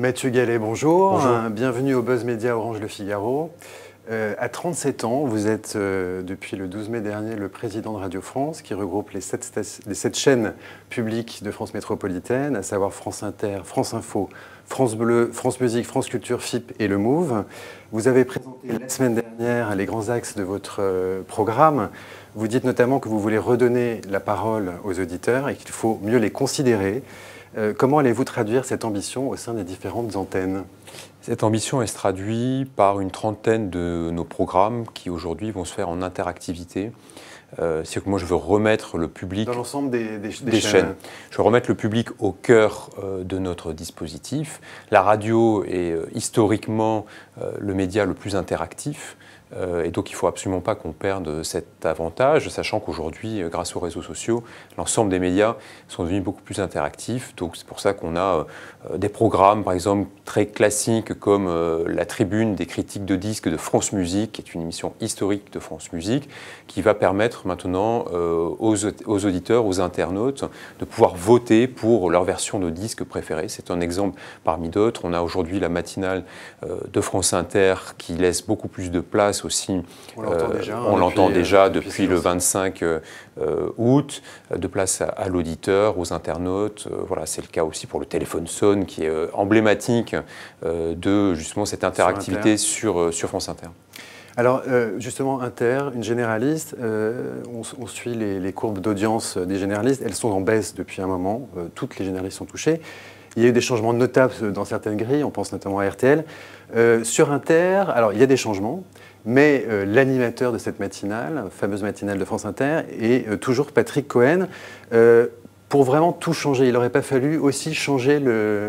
Mathieu Gallet, bonjour. Bonjour. Bienvenue au Buzz Média Orange Le Figaro. À 37 ans, vous êtes depuis le 12 mai dernier le président de Radio France, qui regroupe les 7 chaînes publiques de France métropolitaine, à savoir France Inter, France Info, France Bleu, France Musique, France Culture, FIP et Le Move. Vous avez présenté la semaine dernière les grands axes de votre programme. Vous dites notamment que vous voulez redonner la parole aux auditeurs et qu'il faut mieux les considérer. Comment allez-vous traduire cette ambition au sein des différentes antennes ? Cette ambition, elle se traduit par une trentaine de nos programmes qui aujourd'hui vont se faire en interactivité. C'est que moi je veux remettre le public dans l'ensemble des chaînes. Je veux remettre le public au cœur de notre dispositif. La radio est historiquement le média le plus interactif. Et donc il ne faut absolument pas qu'on perde cet avantage, sachant qu'aujourd'hui, grâce aux réseaux sociaux, l'ensemble des médias sont devenus beaucoup plus interactifs. Donc c'est pour ça qu'on a des programmes, par exemple, très classiques comme la tribune des critiques de disques de France Musique, qui est une émission historique de France Musique, qui va permettre maintenant aux auditeurs, aux internautes, de pouvoir voter pour leur version de disque préférée. C'est un exemple parmi d'autres. On a aujourd'hui la matinale de France Inter qui laisse beaucoup plus de place aussi. On l'entend déjà depuis le 25 août, de place à l'auditeur, aux internautes. Voilà, c'est le cas aussi pour le téléphone sonne qui est emblématique de justement cette interactivité sur France Inter. Alors justement, Inter, une généraliste, on suit les courbes d'audience des généralistes, elles sont en baisse depuis un moment, toutes les généralistes sont touchées. Il y a eu des changements notables dans certaines grilles, on pense notamment à RTL. Sur Inter, alors il y a des changements, mais l'animateur de cette matinale, fameuse matinale de France Inter, est toujours Patrick Cohen. Pour vraiment tout changer, il n'aurait pas fallu aussi changer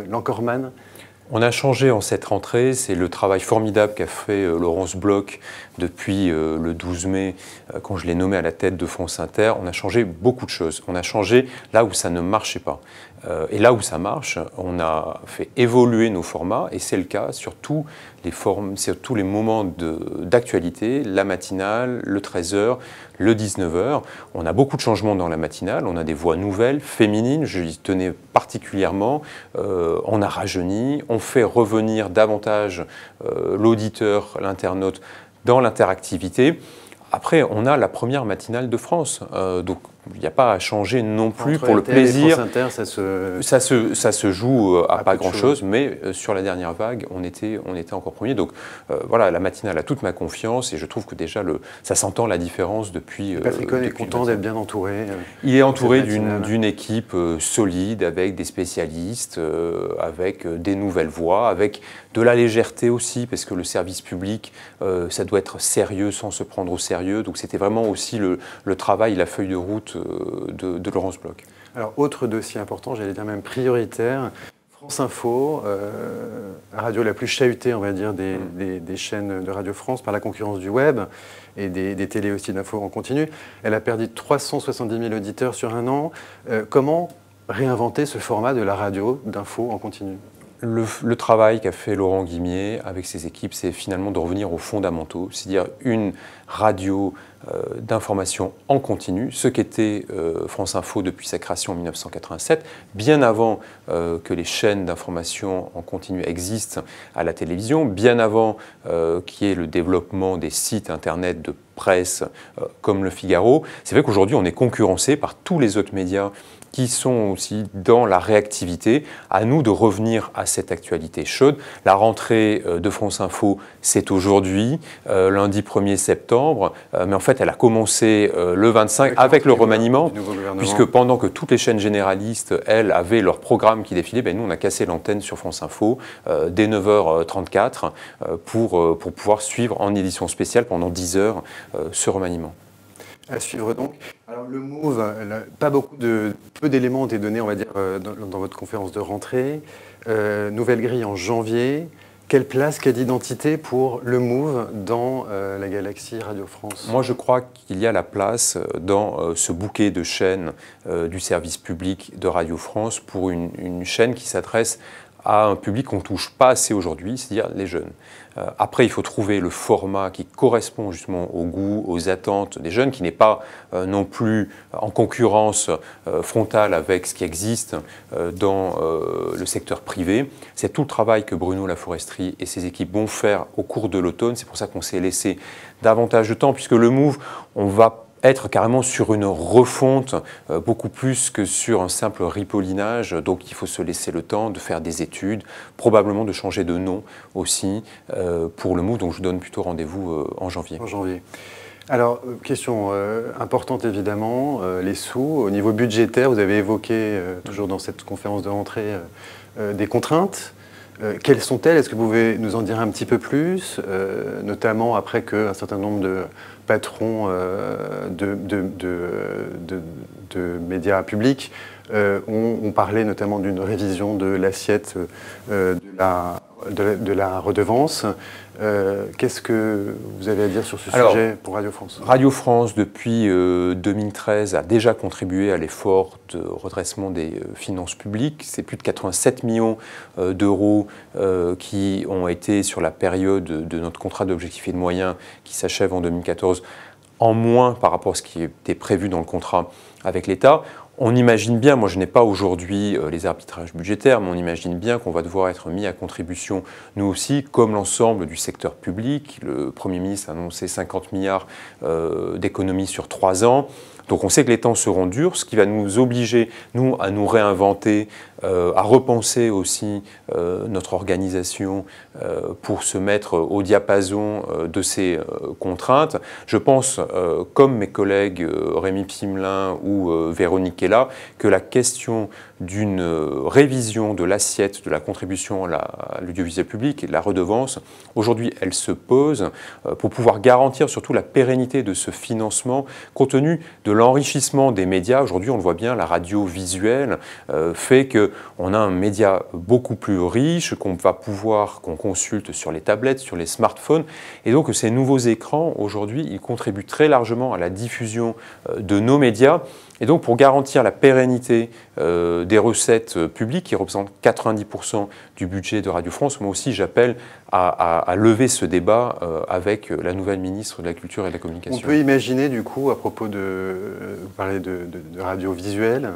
l'anchorman ? On a changé en cette rentrée, c'est le travail formidable qu'a fait Laurence Bloch depuis le 12 mai, quand je l'ai nommé à la tête de France Inter. On a changé beaucoup de choses. On a changé là où ça ne marchait pas. Et là où ça marche, on a fait évoluer nos formats, et c'est le cas sur tous les moments d'actualité, la matinale, le 13h, le 19h. On a beaucoup de changements dans la matinale, on a des voix nouvelles, féminines, je y tenais particulièrement. On a rajeuni, on fait revenir davantage l'auditeur, l'internaute dans l'interactivité. Après, on a la première matinale de France, donc il n'y a pas à changer non plus pour le plaisir. Inter, ça se joue à pas grand-chose, mais sur la dernière vague, on était encore premier. Donc voilà, la matinale a toute ma confiance et je trouve que déjà ça s'entend la différence depuis. Patrick Cohen est content d'être bien entouré. Il est entouré d'une équipe solide, avec des spécialistes, avec des nouvelles voix, avec de la légèreté aussi, parce que le service public, ça doit être sérieux sans se prendre au sérieux. Donc c'était vraiment aussi le travail, la feuille de route de Laurence Bloch. Alors, autre dossier important, j'allais dire même prioritaire, France Info, la radio la plus chahutée, on va dire, des chaînes de Radio France par la concurrence du web et des télés aussi d'infos en continu. Elle a perdu 370 000 auditeurs sur un an. Comment réinventer ce format de la radio d'infos en continu ? Le travail qu'a fait Laurent Guimier avec ses équipes, c'est finalement de revenir aux fondamentaux, c'est-à-dire une radio d'information en continu, ce qu'était France Info depuis sa création en 1987, bien avant que les chaînes d'information en continu existent à la télévision, bien avant qu'il y ait le développement des sites internet de presse comme Le Figaro. C'est vrai qu'aujourd'hui, on est concurrencé par tous les autres médias qui sont aussi dans la réactivité. À nous de revenir à cette actualité chaude. La rentrée de France Info, c'est aujourd'hui, lundi 1er septembre, mais en fait, elle a commencé le 25 avec le remaniement, puisque pendant que toutes les chaînes généralistes, elles, avaient leur programme qui défilait, nous, on a cassé l'antenne sur France Info dès 9h34 pour pouvoir suivre en édition spéciale pendant 10 heures ce remaniement. À suivre donc. Alors le Move, peu d'éléments ont été donnés, on va dire, dans votre conférence de rentrée. Nouvelle grille en janvier. Quelle place, quelle identité pour le Move dans la galaxie Radio France ? Moi, je crois qu'il y a la place dans ce bouquet de chaînes du service public de Radio France pour une chaîne qui s'adresse à un public qu'on ne touche pas assez aujourd'hui, c'est-à-dire les jeunes. Après, il faut trouver le format qui correspond justement au goût, aux attentes des jeunes, qui n'est pas non plus en concurrence frontale avec ce qui existe dans le secteur privé. C'est tout le travail que Bruno Laforesterie et ses équipes vont faire au cours de l'automne. C'est pour ça qu'on s'est laissé davantage de temps, puisque le Move, on va être carrément sur une refonte beaucoup plus que sur un simple ripollinage. Donc il faut se laisser le temps de faire des études, probablement de changer de nom aussi pour le Move. Donc je vous donne plutôt rendez-vous en janvier. En janvier. Alors, question importante évidemment, les sous. Au niveau budgétaire, vous avez évoqué, toujours dans cette conférence de rentrée, des contraintes. Quelles sont-elles? Est-ce que vous pouvez nous en dire un petit peu plus, notamment après qu'un certain nombre de patrons de médias publics ont parlé notamment d'une révision de l'assiette de la redevance. Qu'est-ce que vous avez à dire sur ce sujet pour Radio France? Radio France, depuis 2013, a déjà contribué à l'effort de redressement des finances publiques. C'est plus de 87 millions d'euros qui ont été sur la période de notre contrat d'objectifs et de moyens qui s'achève en 2014, en moins par rapport à ce qui était prévu dans le contrat avec l'État. On imagine bien, moi je n'ai pas aujourd'hui les arbitrages budgétaires, mais on imagine bien qu'on va devoir être mis à contribution, nous aussi, comme l'ensemble du secteur public. Le Premier ministre a annoncé 50 milliards d'économies sur 3 ans. Donc on sait que les temps seront durs, ce qui va nous obliger, nous, à nous réinventer, à repenser aussi notre organisation pour se mettre au diapason de ces contraintes. Je pense, comme mes collègues Rémi Pfimelin ou Véronique Kella, que la question d'une révision de l'assiette de la contribution à l'audiovisuel public et de la redevance, aujourd'hui, elle se pose pour pouvoir garantir surtout la pérennité de ce financement, compte tenu de l'enrichissement des médias. Aujourd'hui, on le voit bien, la radio visuelle fait qu'on a un média beaucoup plus riche, qu'on consulte sur les tablettes, sur les smartphones, et donc ces nouveaux écrans, aujourd'hui, ils contribuent très largement à la diffusion de nos médias. Et donc, pour garantir la pérennité des recettes publiques, qui représentent 90% du budget de Radio France, moi aussi, j'appelle à lever ce débat avec la nouvelle ministre de la Culture et de la Communication. On peut imaginer, du coup, à propos vous parlez de radio visuelle,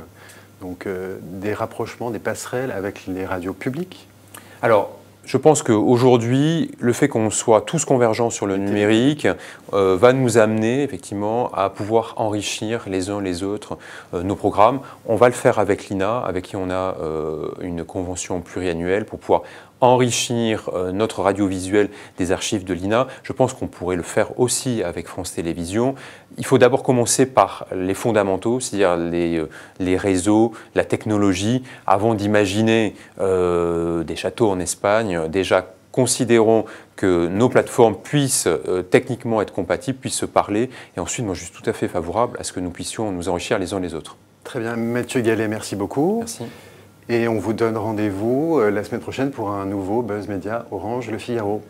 donc des rapprochements, des passerelles avec les radios publiques? Alors, je pense qu'aujourd'hui, le fait qu'on soit tous convergents sur le numérique va nous amener effectivement à pouvoir enrichir les uns les autres nos programmes. On va le faire avec l'INA, avec qui on a une convention pluriannuelle pour pouvoir enrichir notre radiovisuel des archives de l'INA. Je pense qu'on pourrait le faire aussi avec France Télévisions. Il faut d'abord commencer par les fondamentaux, c'est-à-dire les réseaux, la technologie, avant d'imaginer des châteaux en Espagne. Déjà, considérons que nos plateformes puissent techniquement être compatibles, puissent se parler. Et ensuite, moi, je suis tout à fait favorable à ce que nous puissions nous enrichir les uns les autres. Très bien. Mathieu Gallet, merci beaucoup. Merci. Et on vous donne rendez-vous la semaine prochaine pour un nouveau Buzz Média Orange Le Figaro.